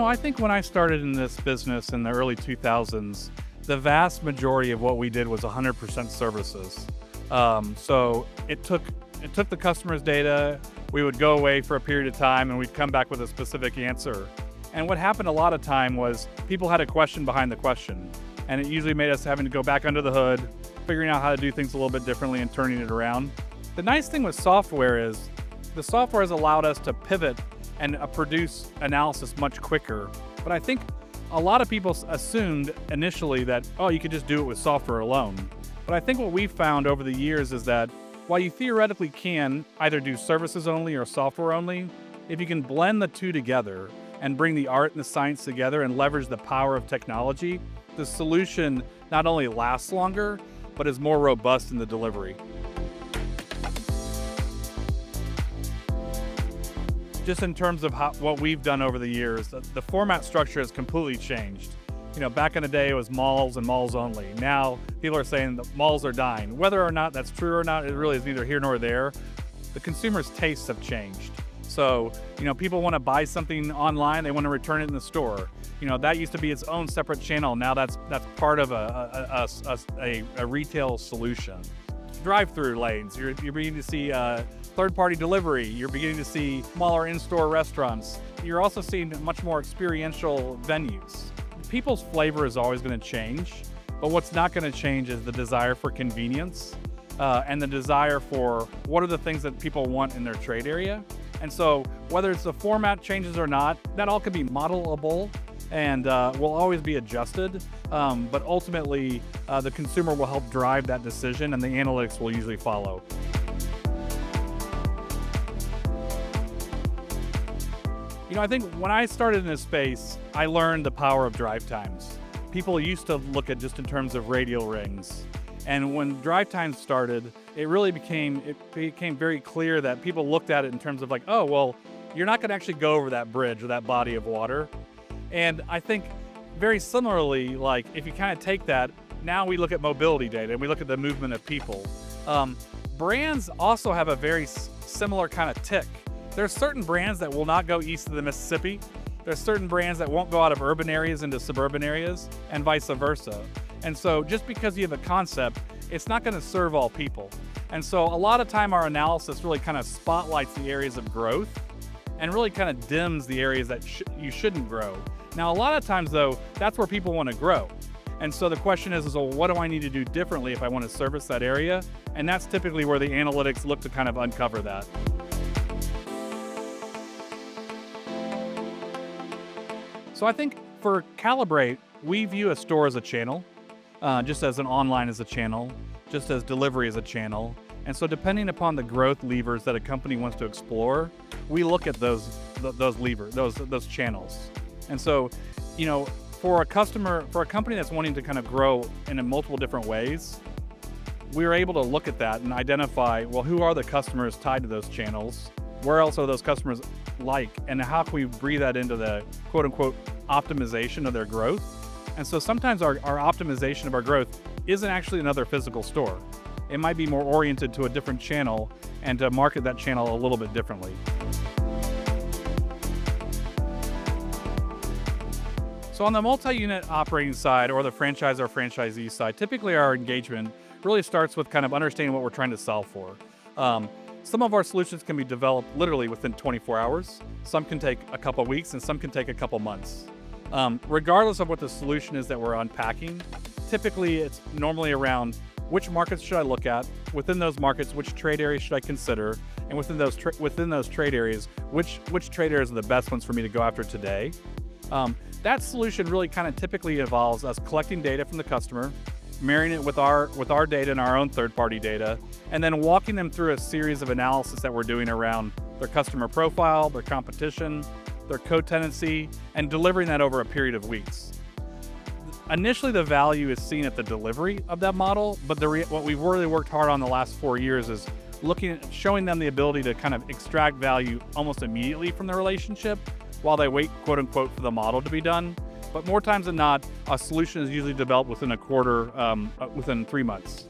I think when I started in this business in the early 2000s, the vast majority of what we did was 100% services. So it took the customer's data, we would go away for a period of time, and we'd come back with a specific answer. And what happened a lot of time was people had a question behind the question, and it usually made us having to go back under the hood, figuring out how to do things a little bit differently and turning it around. The nice thing with software is the software has allowed us to pivot and produce analysis much quicker. But I think a lot of people assumed initially that, oh, you could just do it with software alone. But I think what we've found over the years is that while you theoretically can either do services only or software only, if you can blend the two together and bring the art and the science together and leverage the power of technology, the solution not only lasts longer, but is more robust in the delivery. Just in terms of what we've done over the years, the format structure has completely changed. Back in the day, it was malls and malls only. Now, people are saying that malls are dying. Whether or not that's true or not, it really is neither here nor there. The consumer's tastes have changed. So, people want to buy something online, they want to return it in the store. That used to be its own separate channel. Now that's part of a retail solution. Drive-through lanes, you're beginning to see third-party delivery. You're beginning to see smaller in-store restaurants. You're also seeing much more experiential venues. People's flavor is always going to change, but what's not going to change is the desire for convenience and the desire for what are the things that people want in their trade area. And so whether it's the format changes or not, that all can be modelable and will always be adjusted. But ultimately, the consumer will help drive that decision and the analytics will usually follow. I think when I started in this space, I learned the power of drive times. People used to look at just in terms of radial rings. And when drive times started, it became very clear that people looked at it in terms of like, oh, well, you're not going to actually go over that bridge or that body of water. And I think very similarly, like if you kind of take that, now we look at mobility data and we look at the movement of people. Brands also have a very similar kind of tick. There's certain brands that will not go east of the Mississippi. There's certain brands that won't go out of urban areas into suburban areas and vice versa. And so just because you have a concept, it's not going to serve all people. And so a lot of time our analysis really kind of spotlights the areas of growth and really kind of dims the areas that you shouldn't grow. Now, a lot of times though, that's where people want to grow. And so the question is, well, what do I need to do differently if I want to service that area? And that's typically where the analytics look to kind of uncover that. So I think for Kalibrate, we view a store as a channel, just as an online as a channel, just as delivery as a channel. And so depending upon the growth levers that a company wants to explore, we look at those channels. And so, for a company that's wanting to kind of grow in multiple different ways, we're able to look at that and identify, well, who are the customers tied to those channels? Where else are those customers like? And how can we breathe that into the quote unquote optimization of their growth? And so sometimes our optimization of our growth isn't actually another physical store. It might be more oriented to a different channel and to market that channel a little bit differently. So on the multi-unit operating side or the franchise or franchisee side, typically our engagement really starts with kind of understanding what we're trying to solve for. Some of our solutions can be developed literally within 24 hours. Some can take a couple weeks and some can take a couple months. Regardless of what the solution is that we're unpacking, typically it's normally around which markets should I look at, within those markets, which trade areas should I consider, and within those trade areas, which trade areas are the best ones for me to go after today. That solution really kind of typically involves us collecting data from the customer, marrying it with our data and our own third-party data, and then walking them through a series of analysis that we're doing around their customer profile, their competition, their co-tenancy, and delivering that over a period of weeks. Initially, the value is seen at the delivery of that model, but what we've really worked hard on the last 4 years is showing them the ability to kind of extract value almost immediately from the relationship while they wait, quote unquote, for the model to be done. But more times than not, a solution is usually developed within a quarter, within 3 months.